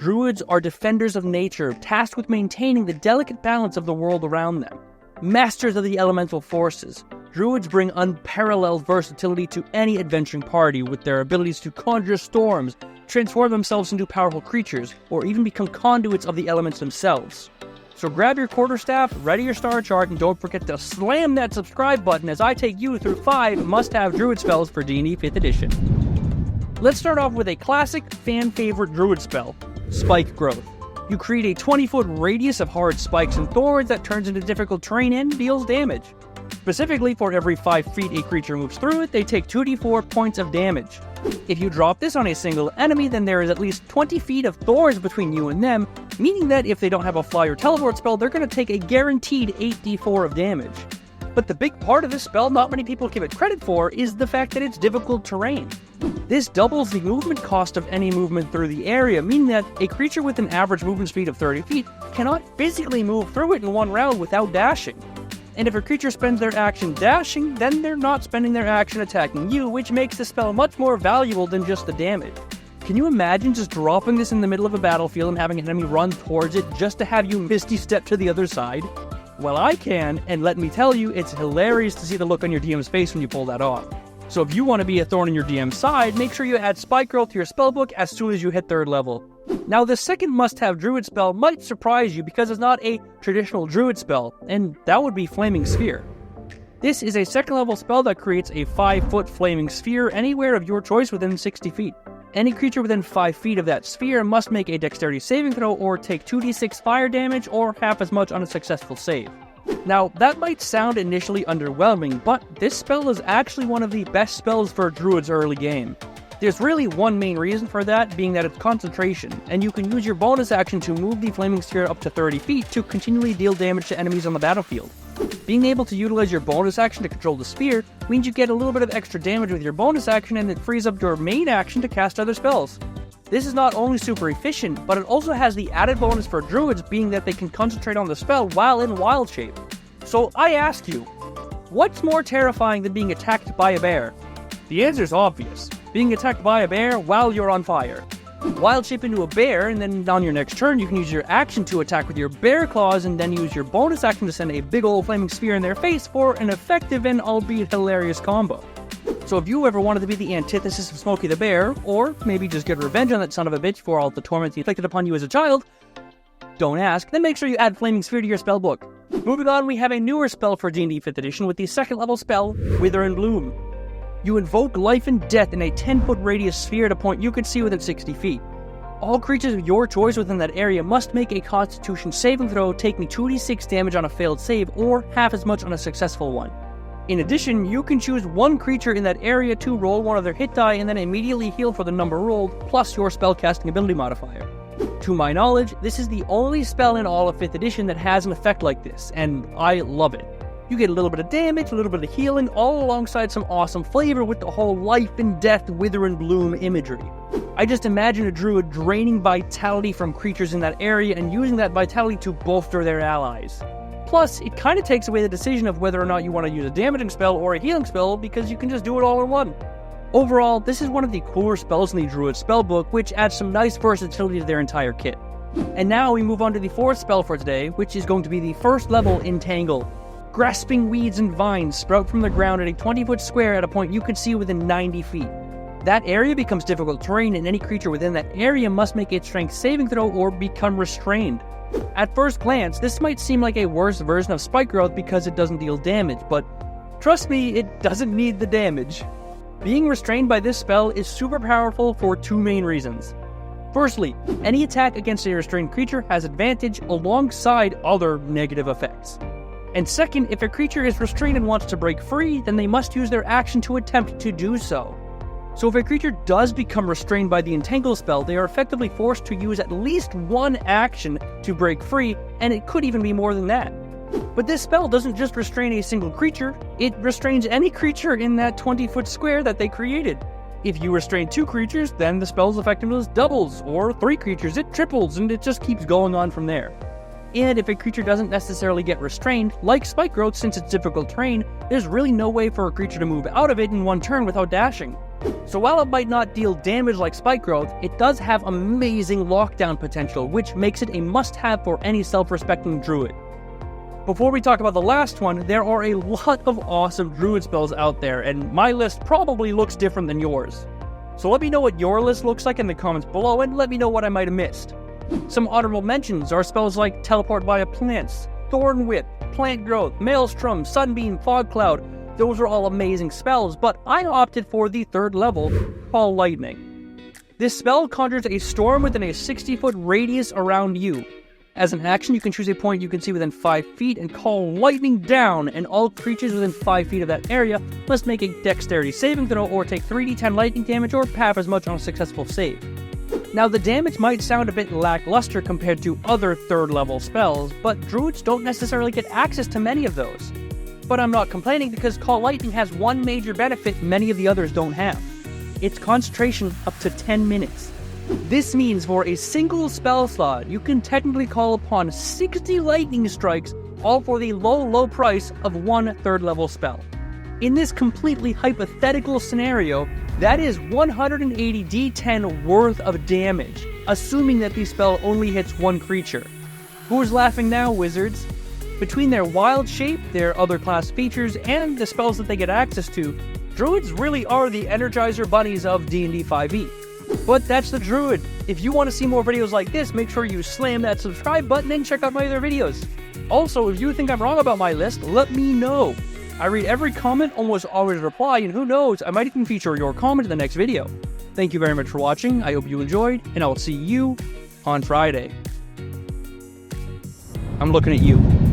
Druids are defenders of nature, tasked with maintaining the delicate balance of the world around them. Masters of the elemental forces, Druids bring unparalleled versatility to any adventuring party with their abilities to conjure storms, transform themselves into powerful creatures, or even become conduits of the elements themselves. So grab your quarterstaff, ready your star chart, and don't forget to slam that subscribe button as I take you through 5 must-have druid spells for D&D 5th edition. Let's start off with a classic fan-favorite druid spell, Spike Growth. You create a 20-foot radius of hard spikes and thorns that turns into difficult terrain and deals damage. Specifically, for every 5 feet a creature moves through it, they take 2d4 points of damage. If you drop this on a single enemy, then there is at least 20 feet of thorns between you and them, meaning that if they don't have a fly or teleport spell, they're going to take a guaranteed 8d4 of damage. But the big part of this spell not many people give it credit for is the fact that it's difficult terrain. This doubles the movement cost of any movement through the area, meaning that a creature with an average movement speed of 30 feet cannot physically move through it in one round without dashing. And if a creature spends their action dashing, then they're not spending their action attacking you, which makes the spell much more valuable than just the damage. Can you imagine just dropping this in the middle of a battlefield and having an enemy run towards it just to have you misty step to the other side? Well, I can, and let me tell you, it's hilarious to see the look on your DM's face when you pull that off. So if you want to be a thorn in your DM's side, make sure you add Spike Growth to your spellbook as soon as you hit 3rd level. Now, the second must-have druid spell might surprise you because it's not a traditional druid spell, and that would be Flaming Sphere. This is a 2nd level spell that creates a 5-foot flaming sphere anywhere of your choice within 60 feet. Any creature within 5 feet of that sphere must make a dexterity saving throw or take 2d6 fire damage or half as much on a successful save. Now, that might sound initially underwhelming, but this spell is actually one of the best spells for Druid's early game. There's really one main reason for that, being that it's concentration, and you can use your bonus action to move the flaming sphere up to 30 feet to continually deal damage to enemies on the battlefield. Being able to utilize your bonus action to control the sphere means you get a little bit of extra damage with your bonus action, and it frees up your main action to cast other spells. This is not only super efficient, but it also has the added bonus for druids, being that they can concentrate on the spell while in wild shape. So I ask you, what's more terrifying than being attacked by a bear? The answer is obvious. Being attacked by a bear while you're on fire. Wild shape into a bear, and then on your next turn you can use your action to attack with your bear claws, and then use your bonus action to send a big old flaming sphere in their face for an effective and albeit hilarious combo. So if you ever wanted to be the antithesis of Smokey the Bear, or maybe just get revenge on that son of a bitch for all the torment he inflicted upon you as a child, don't ask, then make sure you add Flaming Sphere to your spellbook. Moving on, we have a newer spell for D&D 5th edition with the 2nd level spell, Wither and Bloom. You invoke life and death in a 10-foot radius sphere at a point you can see within 60 feet. All creatures of your choice within that area must make a Constitution saving throw, taking 2d6 damage on a failed save, or half as much on a successful one. In addition, you can choose one creature in that area to roll one of their hit die and then immediately heal for the number rolled, plus your spellcasting ability modifier. To my knowledge, this is the only spell in all of 5th edition that has an effect like this, and I love it. You get a little bit of damage, a little bit of healing, all alongside some awesome flavor with the whole life and death, wither and bloom imagery. I just imagine a druid draining vitality from creatures in that area and using that vitality to bolster their allies. Plus, it kind of takes away the decision of whether or not you want to use a damaging spell or a healing spell, because you can just do it all in one. Overall, this is one of the cooler spells in the Druid spellbook, which adds some nice versatility to their entire kit. And now we move on to the 4th spell for today, which is going to be the 1st level Entangle. Grasping weeds and vines sprout from the ground at a 20-foot square at a point you can see within 90 feet. That area becomes difficult terrain, and any creature within that area must make a strength saving throw or become restrained. At first glance, this might seem like a worse version of Spike Growth because it doesn't deal damage, but trust me, it doesn't need the damage. Being restrained by this spell is super powerful for 2 main reasons. Firstly, any attack against a restrained creature has advantage alongside other negative effects. And second, if a creature is restrained and wants to break free, then they must use their action to attempt to do so. So if a creature does become restrained by the Entangle spell, they are effectively forced to use at least one action to break free, and it could even be more than that. But this spell doesn't just restrain a single creature, it restrains any creature in that 20-foot square that they created. If you restrain 2 creatures, then the spell's effectiveness doubles, or 3 creatures, it triples, and it just keeps going on from there. And if a creature doesn't necessarily get restrained, like Spike Growth, since it's difficult terrain, there's really no way for a creature to move out of it in one turn without dashing. So while it might not deal damage like Spike Growth, it does have amazing lockdown potential, which makes it a must-have for any self-respecting druid. Before we talk about the last one, there are a lot of awesome druid spells out there, and my list probably looks different than yours. So let me know what your list looks like in the comments below, and let me know what I might have missed. Some honorable mentions are spells like Teleport via Plants, Thorn Whip, Plant Growth, Maelstrom, Sunbeam, Fog Cloud. Those are all amazing spells, but I opted for the 3rd level, Call Lightning. This spell conjures a storm within a 60-foot radius around you. As an action, you can choose a point you can see within 5 feet and call lightning down, and all creatures within 5 feet of that area must make a dexterity saving throw or take 3d10 lightning damage or half as much on a successful save. Now, the damage might sound a bit lackluster compared to other 3rd level spells, but druids don't necessarily get access to many of those. But I'm not complaining because Call Lightning has one major benefit many of the others don't have. Its concentration up to 10 minutes. This means for a single spell slot, you can technically call upon 60 lightning strikes, all for the low price of one 3rd level spell. In this completely hypothetical scenario, that is 180 d10 worth of damage, assuming that the spell only hits one creature. Who's laughing now, wizards? Between their wild shape, their other class features, and the spells that they get access to, druids really are the Energizer Bunnies of D&D 5e. But that's the druid. If you want to see more videos like this, make sure you slam that subscribe button and check out my other videos. Also, if you think I'm wrong about my list, let me know. I read every comment, almost always reply, and who knows, I might even feature your comment in the next video. Thank you very much for watching, I hope you enjoyed, and I will see you on Friday. I'm looking at you.